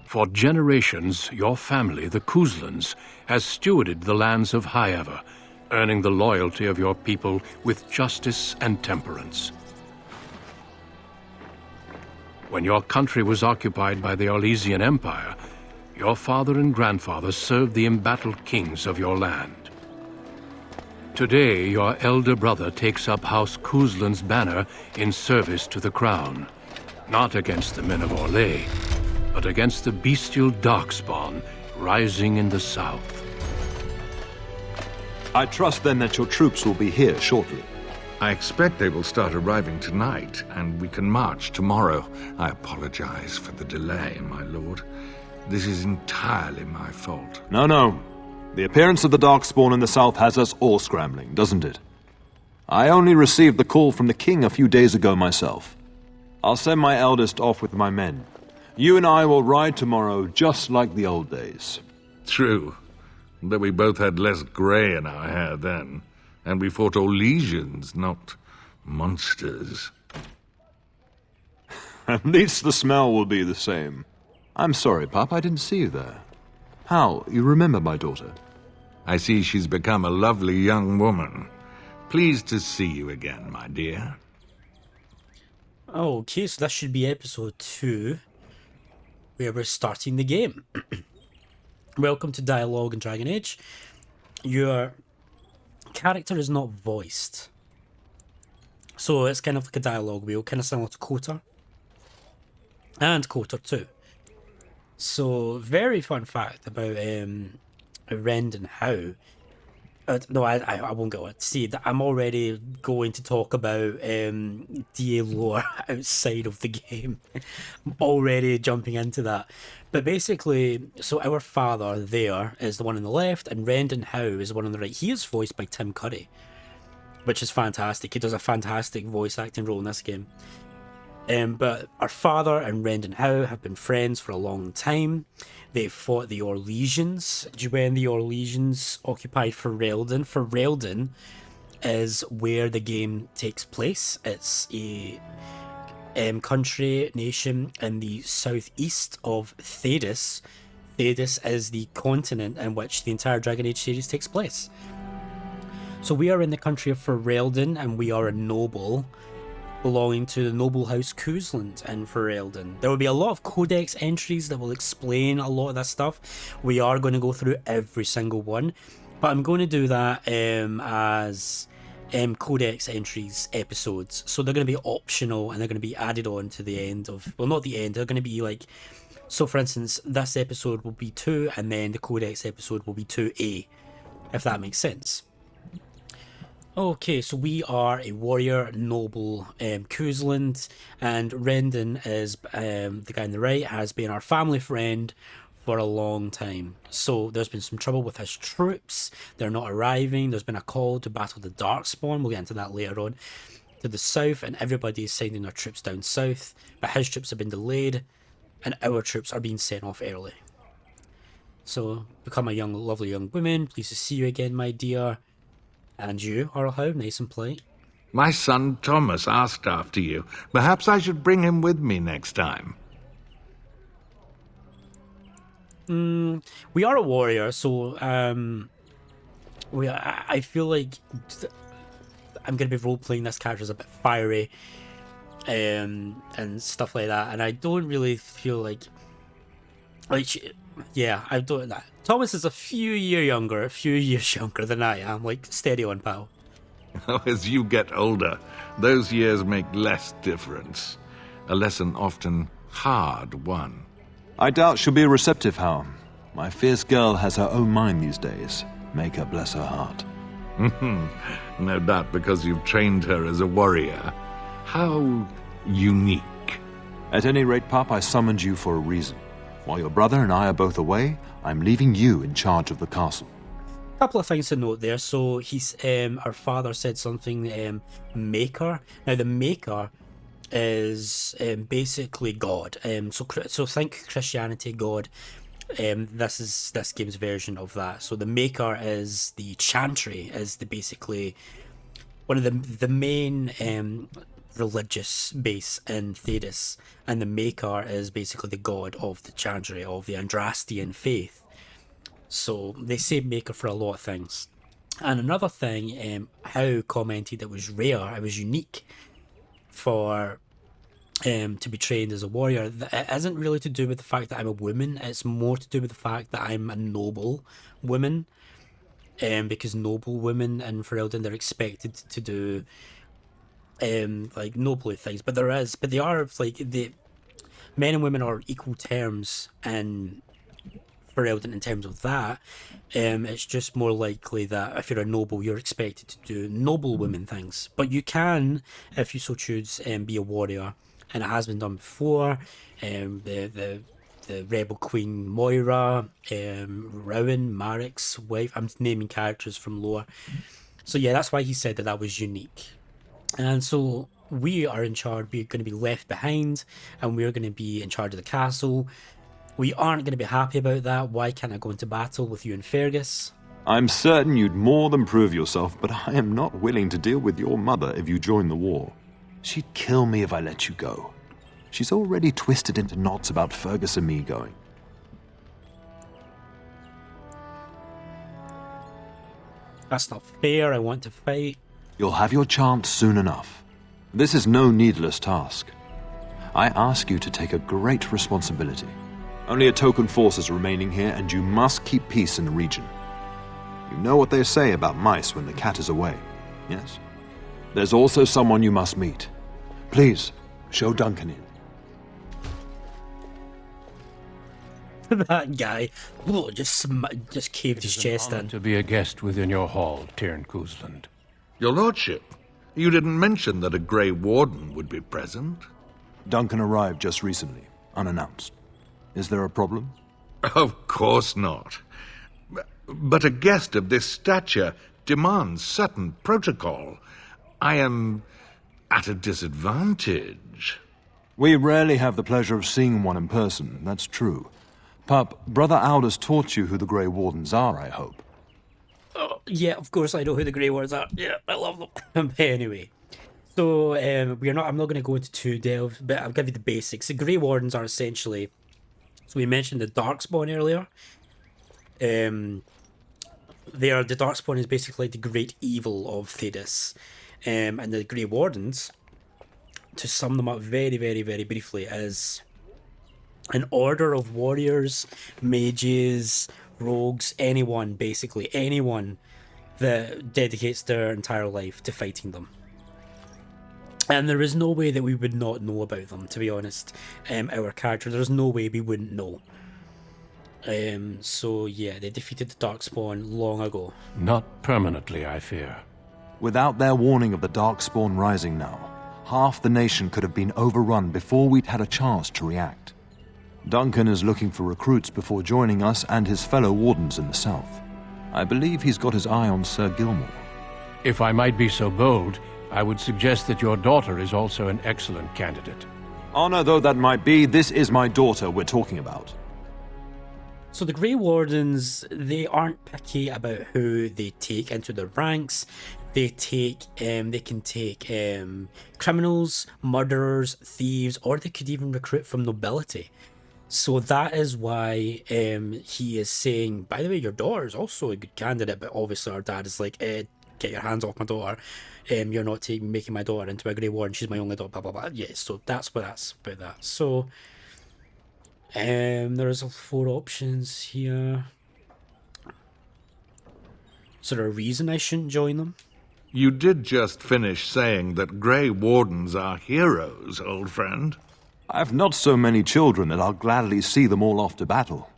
For generations, your family, the Couslands, has stewarded the lands of Highever, earning the loyalty of your people with justice and temperance. When your country was occupied by the Orlesian Empire, your father and grandfather served the embattled kings of your land. Today, your elder brother takes up House Cousland's banner in service to the crown, not against the men of Orlais, but against the bestial darkspawn rising in the south. I trust then that your troops will be here shortly. I expect they will start arriving tonight, and we can march tomorrow. I apologize for the delay, my lord. This is entirely my fault. No. The appearance of the Darkspawn in the south has us all scrambling, doesn't it? I only received the call from the king a few days ago myself. I'll send my eldest off with my men. You and I will ride tomorrow just like the old days. True, but we both had less grey in our hair then, and we fought Orlesians, not monsters. At least the smell will be the same. I'm sorry, Pop, I didn't see you there. How, you remember my daughter? I see she's become a lovely young woman. Pleased to see you again, my dear. Okay, so that should be episode 2, where we're starting the game. Welcome to Dialogue in Dragon Age. Your character is not voiced, so it's kind of like a dialogue wheel, kind of similar to Kotor and Kotor 2. So, very fun fact about Rend and How. No, I won't go on. See, I'm already going to talk about DA lore outside of the game. I'm already jumping into that. But basically, so our father there is the one on the left, and Rend and How is the one on the right. He is voiced by Tim Curry, which is fantastic. He does a fantastic voice acting role in this game. But our father and Rend and How have been friends for a long time. They fought the Orlesians when the Orlesians occupied Ferelden. Ferelden is where the game takes place. It's a country, nation in the southeast of Thedas. Thedas is the continent in which the entire Dragon Age series takes place. So we are in the country of Ferelden, and we are a noble belonging to the noble house Cousland in Ferelden. There will be a lot of codex entries that will explain a lot of that stuff. We are going to go through every single one, but I'm going to do that as codex entries episodes. So they're going to be optional, and they're going to be added on to the end of, well, not the end, they're going to be like, so for instance, this episode will be 2, and then the codex episode will be 2A, if that makes sense. Okay, so we are a warrior noble Cousland, and Rendon is the guy on the right, has been our family friend for a long time. So there's been some trouble with his troops. They're not arriving. There's been a call to battle the Darkspawn. We'll get into that later on. To the south, and everybody is sending their troops down south, but his troops have been delayed, and our troops are being sent off early. So become a lovely young woman. Pleased to see you again, my dear. And you, Harlhow, nice and polite. My son Thomas asked after you. Perhaps I should bring him with me next time. We are a warrior, so I feel like I'm going to be role-playing this character as a bit fiery and stuff like that, and I don't really feel like yeah, I don't. Thomas is a few years younger than I am. Like, steady on, pal. As you get older, those years make less difference. A lesson often hard won. I doubt she'll be receptive, How. My fierce girl has her own mind these days. Make her bless her heart. No doubt because you've trained her as a warrior. How unique. At any rate, Pop, I summoned you for a reason. While your brother and I are both away, I'm leaving you in charge of the castle. A couple of things to note there. So he's our father said something, Maker. Now the Maker is basically God. So think Christianity, God. This is this game's version of that. So the Maker is the Chantry, is the basically one of the main religious base in Thedas, and the Maker is basically the god of the Chandra, of the Andrastian faith. So they say Maker for a lot of things. And another thing, How commented it was rare, it was unique for to be trained as a warrior. It isn't really to do with the fact that I'm a woman, it's more to do with the fact that I'm a noble woman. Because noble women in Ferelden, they're expected to do like noble things, but they are like the men and women are equal terms in Ferelden in terms of that. It's just more likely that if you're a noble, you're expected to do noble women things, but you can, if you so choose, be a warrior, and it has been done before. The rebel queen Moira, Rowan, Marek's wife. I'm naming characters from lore. So yeah, that's why he said that was unique. And so we are in charge. We're going to be left behind, and we're going to be in charge of the castle. We aren't going to be happy about that. Why can't I go into battle with you and Fergus? I'm certain you'd more than prove yourself, but I am not willing to deal with your mother if you join the war. She'd kill me if I let you go. She's already twisted into knots about Fergus and me going. That's not fair. I want to fight. You'll have your chance soon enough. This is no needless task. I ask you to take a great responsibility. Only a token force is remaining here, and you must keep peace in the region. You know what they say about mice when the cat is away, yes? There's also someone you must meet. Please, show Duncan in. That guy just caved his chest in. To be a guest within your hall, Tyrn Cousland. Your lordship, you didn't mention that a Grey Warden would be present. Duncan arrived just recently, unannounced. Is there a problem? Of course not. But a guest of this stature demands certain protocol. I am at a disadvantage. We rarely have the pleasure of seeing one in person, that's true. Pup, Brother Aldous taught you who the Grey Wardens are, I hope. Oh, yeah, of course I know who the Grey Wardens are. Yeah, I love them. Anyway, so I'm not going to go into too delve, but I'll give you the basics. The Grey Wardens are essentially, so we mentioned the Darkspawn earlier. The Darkspawn is basically the great evil of Thedas, and the Grey Wardens, to sum them up very, very, very briefly, is an order of warriors, mages, rogues, anyone that dedicates their entire life to fighting them. And there is no way that we would not know about them, to be honest. Our character, there's no way we wouldn't know. So yeah, they defeated the Darkspawn long ago. Not permanently, I fear. Without their warning of the Darkspawn rising now, half the nation could have been overrun before we'd had a chance to react. Duncan is looking for recruits before joining us and his fellow wardens in the south. I believe he's got his eye on Sir Gilmore. If I might be so bold, I would suggest that your daughter is also an excellent candidate. Honor though that might be, this is my daughter we're talking about. So the Grey Wardens, they aren't picky about who they take into their ranks. They can take criminals, murderers, thieves, or they could even recruit from nobility. So that is why he is saying, by the way, your daughter is also a good candidate, but obviously our dad is like, get your hands off my daughter. You're not making my daughter into a Grey Warden. She's my only daughter, blah, blah, blah. Yeah, so that's about that. So there's 4 options here. Is there a reason I shouldn't join them? You did just finish saying that Grey Wardens are heroes, old friend. I've not so many children that I'll gladly see them all off to battle.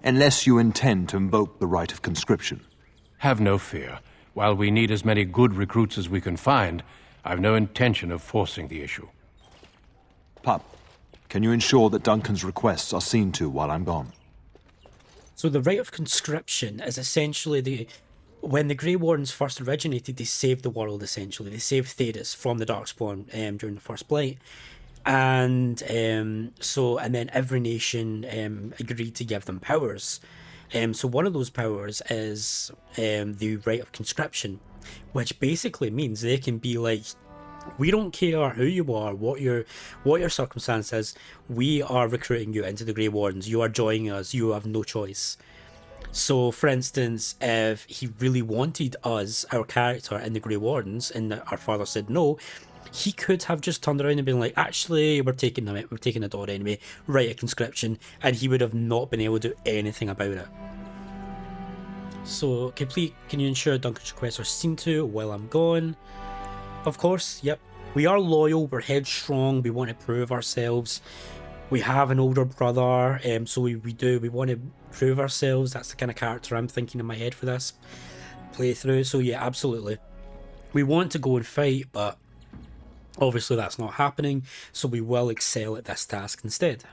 Unless you intend to invoke the right of conscription. Have no fear. While we need as many good recruits as we can find, I've no intention of forcing the issue. Pup, can you ensure that Duncan's requests are seen to while I'm gone? So the right of conscription is essentially when the Grey Wardens first originated, they saved the world, essentially. They saved Thedas from the Darkspawn during the First Blight. And then every nation agreed to give them powers. So one of those powers is the right of conscription, which basically means they can be like We don't care who you are, what your circumstance is. We are recruiting you into the Grey Wardens. You are joining us. You have no choice. So, for instance, if he really wanted us, our character, in the Grey Wardens, and our father said no, he could have just turned around and been like, actually, we're taking the daughter anyway, write a conscription, and he would have not been able to do anything about it. So, complete, can you ensure Duncan's requests are seen to while I'm gone? Of course, yep. We are loyal, we're headstrong, we want to prove ourselves. We have an older brother, so we want to prove ourselves. That's the kind of character I'm thinking in my head for this playthrough. So yeah, absolutely. We want to go and fight, but obviously that's not happening, so we will excel at this task instead.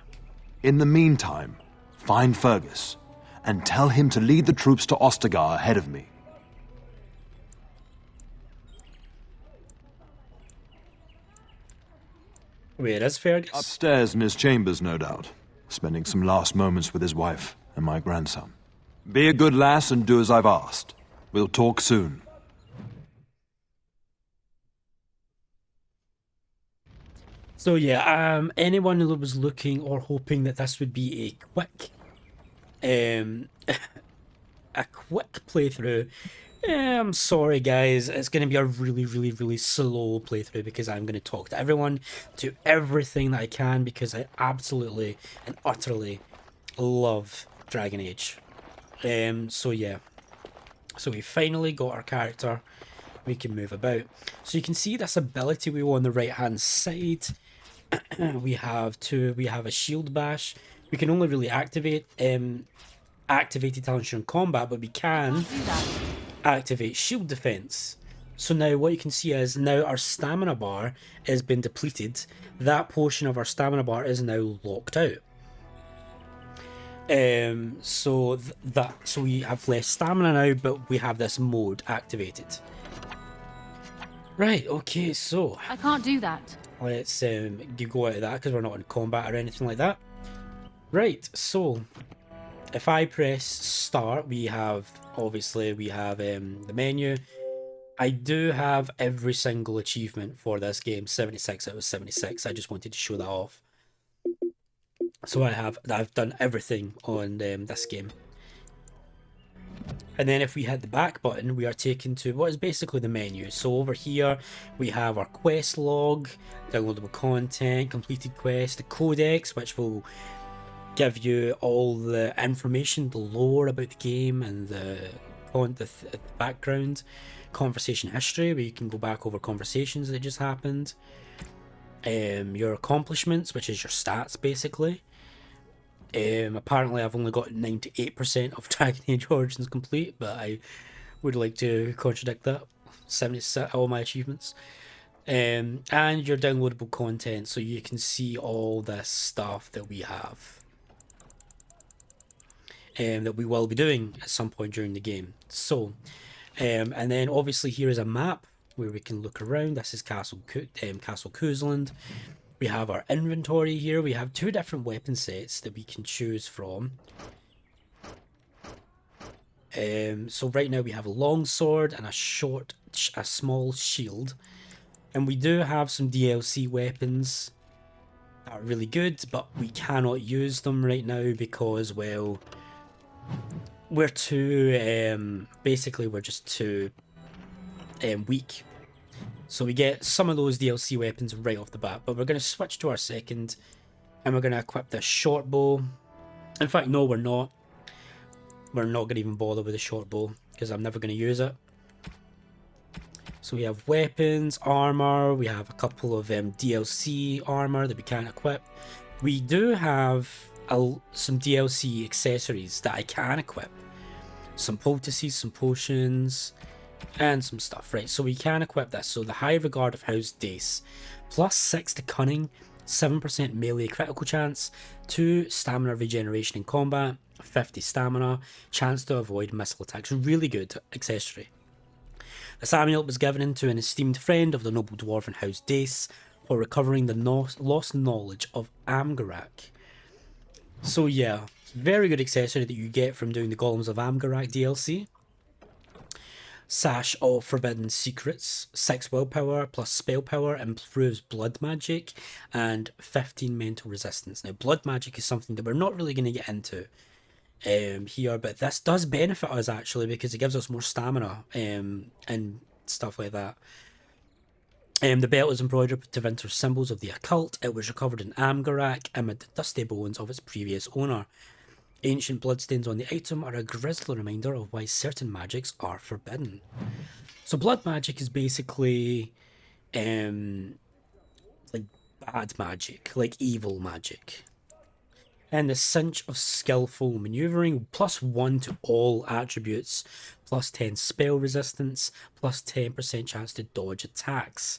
In the meantime, find Fergus, and tell him to lead the troops to Ostagar ahead of me. Where is Fergus? Upstairs in his chambers, no doubt, spending some last moments with his wife and my grandson. Be a good lass and do as I've asked. We'll talk soon. So yeah, anyone who was looking or hoping that this would be a quick playthrough, I'm sorry guys, it's going to be a really slow playthrough, because I'm going to talk to everyone, do everything that I can, because I absolutely and utterly love Dragon Age. So yeah, so we finally got our character. We can move about. So you can see this ability we on the right hand side. we have a shield bash. We can only really activate activated talent during combat, but we can activate shield defense. So now what you can see is now our stamina bar has been depleted. That portion of our stamina bar is now locked out. So we have less stamina now, but we have this mode activated. Right, okay, so I can't do that. let's go out of that because we're not in combat or anything like that. Right, so if I press start, we have the menu. I do have every single achievement for this game, 76 out of 76. I just wanted to show that off. So I've done everything on this game. And then if we hit the back button, we are taken to what is basically the menu. So over here, we have our quest log, downloadable content, completed quest, the codex, which will give you all the information, the lore about the game and the background, conversation history, where you can go back over conversations that just happened, your accomplishments, which is your stats basically. Apparently I've only got 98% of Dragon Age Origins complete, but I would like to contradict that. 70 all my achievements. And your downloadable content, so you can see all this stuff that we have. That we will be doing at some point during the game. So, and then obviously here is a map where we can look around. This is Castle Cousland. We have our inventory here. We have 2 different weapon sets that we can choose from. So right now we have a long sword and a small shield. And we do have some DLC weapons that are really good, but we cannot use them right now because, well, we're too, basically we're just too weak. So we get some of those DLC weapons right off the bat, but we're going to switch to our second, and we're going to equip this short bow. In fact, no, we're not. We're not going to even bother with the short bow, because I'm never going to use it. So we have weapons, armor, we have a couple of DLC armor that we can't equip. We do have some DLC accessories that I can equip. Some poultices, some potions, and some stuff, right? So we can equip this. So the High Regard of House Dace, plus 6 to Cunning, 7% melee critical chance, 2 stamina regeneration in combat, 50 stamina, chance to avoid missile attacks. Really good accessory. This amulet was given to an esteemed friend of the noble dwarven House Dace for recovering the lost knowledge of Amgarak. So yeah, very good accessory that you get from doing the Golems of Amgarak DLC. Sash of Forbidden Secrets, 6 willpower plus spell power, improves blood magic, and 15 mental resistance. Now, blood magic is something that we're not really going to get into here, but this does benefit us actually because it gives us more stamina and stuff like that. The belt is embroidered with Tevinter's symbols of the occult. It was recovered in Amgarak amid the dusty bones of its previous owner. Ancient bloodstains on the item are a grisly reminder of why certain magics are forbidden. So blood magic is basically like bad magic, like evil magic. And the cinch of skillful maneuvering, +1 to all attributes, +10 spell resistance, +10% chance to dodge attacks.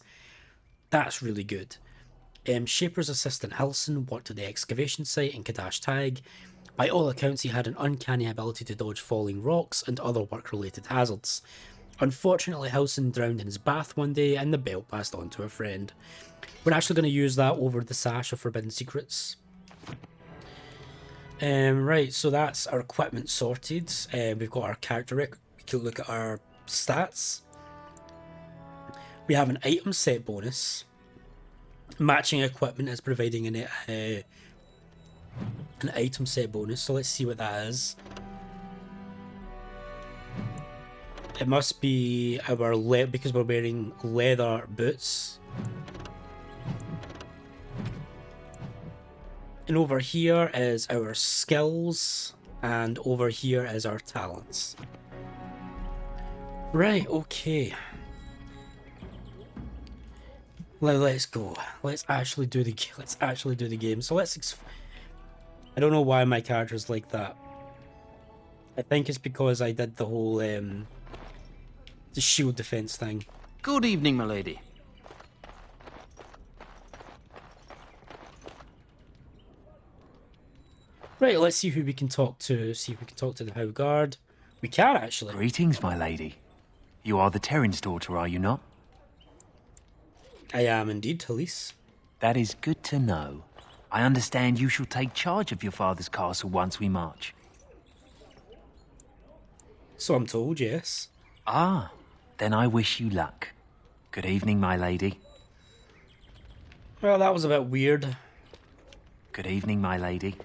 That's really good. Shaper's assistant Hilson worked at the excavation site in Kadash Tag. By all accounts, he had an uncanny ability to dodge falling rocks and other work-related hazards. Unfortunately, Hilson drowned in his bath one day and the belt passed on to a friend. We're actually going to use that over the Sash of Forbidden Secrets. Right, so that's our equipment sorted. We've got our character record. We can look at our stats. We have an item set bonus. Matching equipment is providing an item set bonus, so let's see what that is. It must be our because we're wearing leather boots. And over here is our skills, and over here is our talents. Right, okay. Let's go. Let's actually do the game. So I don't know why my character's like that. I think it's because I did the whole the shield defense thing. Good evening, my lady. Right, let's see who we can talk to. See if we can talk to the How Guard. We can actually. Greetings, my lady. You are the Terran's daughter, are you not? I am indeed, Talise. That is good to know. I understand you shall take charge of your father's castle once we march. So I'm told, yes. Ah, then I wish you luck. Good evening, my lady. Well, that was a bit weird. Good evening, my lady.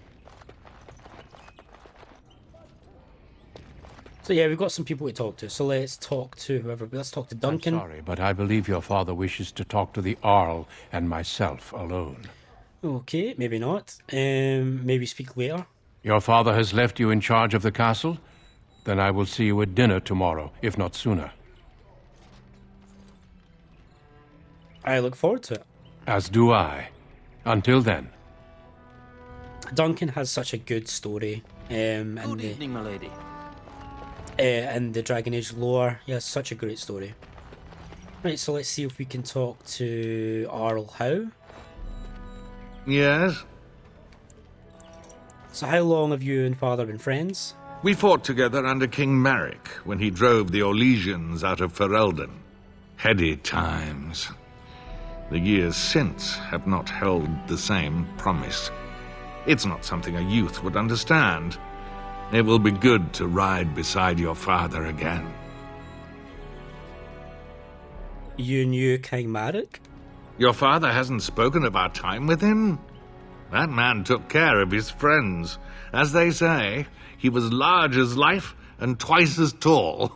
So yeah, we've got some people to talk to. So let's talk to whoever. Let's talk to Duncan. I'm sorry, but I believe your father wishes to talk to the Arl and myself alone. Okay, maybe not. Maybe speak later. Your father has left you in charge of the castle? Then I will see you at dinner tomorrow, if not sooner. I look forward to it. As do I. Until then. Duncan has such a good story. Good evening, my lady. And the Dragon Age lore. Yeah, such a great story. Right, so let's see if we can talk to Arl Howe. Yes? So how long have you and father been friends? We fought together under King Marek when he drove the Orlesians out of Ferelden. Heady times. The years since have not held the same promise. It's not something a youth would understand. It will be good to ride beside your father again. You knew King Marek? Your father hasn't spoken of our time with him? That man took care of his friends. As they say, he was large as life and twice as tall.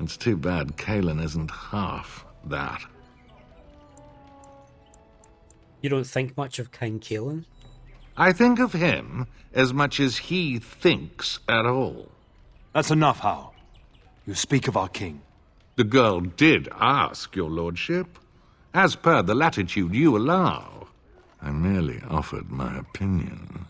It's too bad Kalen isn't half that. You don't think much of King Kalen? I think of him as much as he thinks at all. That's enough, Hal. You speak of our king. The girl did ask, your lordship. As per the latitude you allow. I merely offered my opinion.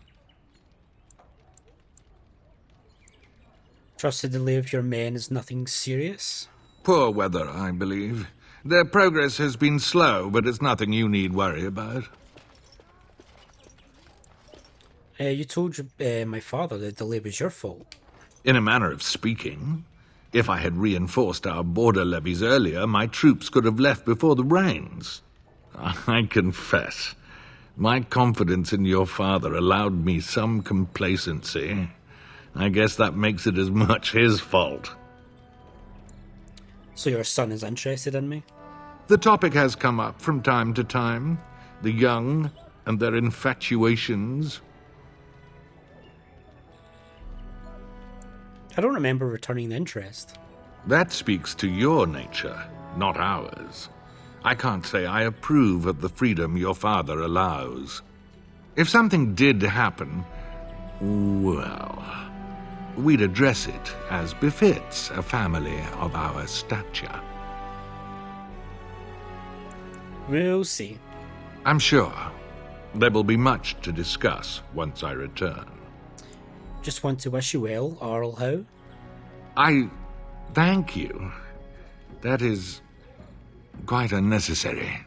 Trust the delay of your men is nothing serious? Poor weather, I believe. Their progress has been slow, but it's nothing you need worry about. You told my father the delay was your fault. In a manner of speaking. If I had reinforced our border levies earlier, my troops could have left before the rains. I confess, my confidence in your father allowed me some complacency. I guess that makes it as much his fault. So your son is interested in me? The topic has come up from time to time. The young and their infatuations. I don't remember returning the interest. That speaks to your nature, not ours. I can't say I approve of the freedom your father allows. If something did happen, well, we'd address it as befits a family of our stature. We'll see. I'm sure there will be much to discuss once I return. Just want to wish you well, Arl Howe. I thank you. That is quite unnecessary.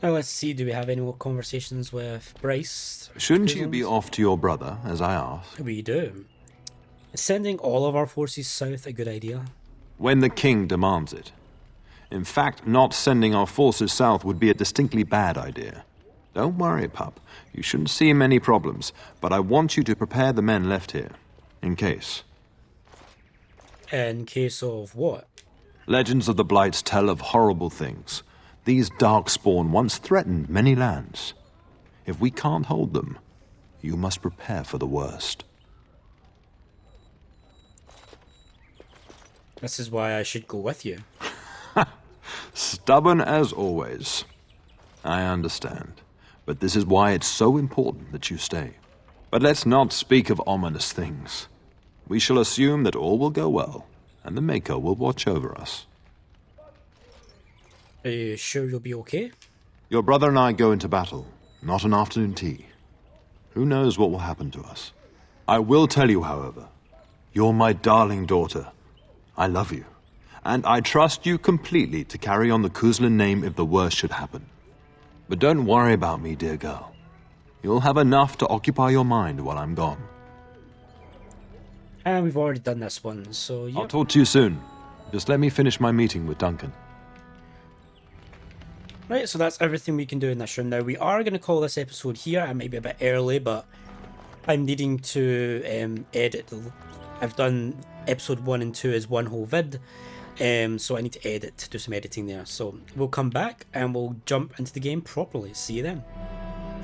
Now let's see, do we have any more conversations with Bryce? Shouldn't you be Cousland? off to your brother, as I asked? We do. Is sending all of our forces south a good idea? When the king demands it. In fact, not sending our forces south would be a distinctly bad idea. Don't worry, pup. You shouldn't see many problems, but I want you to prepare the men left here. In case. In case of what? Legends of the Blights tell of horrible things. These darkspawn once threatened many lands. If we can't hold them, you must prepare for the worst. This is why I should go with you. Stubborn as always. I understand. But this is why it's so important that you stay. But let's not speak of ominous things. We shall assume that all will go well, and the Maker will watch over us. Are you sure you'll be okay? Your brother and I go into battle, not an afternoon tea. Who knows what will happen to us? I will tell you, however, you're my darling daughter. I love you, and I trust you completely to carry on the Cousland name if the worst should happen. But don't worry about me, dear girl. You'll have enough to occupy your mind while I'm gone. And we've already done this one, so yeah. I'll talk to you soon. Just let me finish my meeting with Duncan. Right, so that's everything we can do in this room. Now, we are going to call this episode here. I might be a bit early, but I'm needing to edit. I've done episode 1 and 2 as one whole vid, so I need to do some editing there. So we'll come back and we'll jump into the game properly. See you then.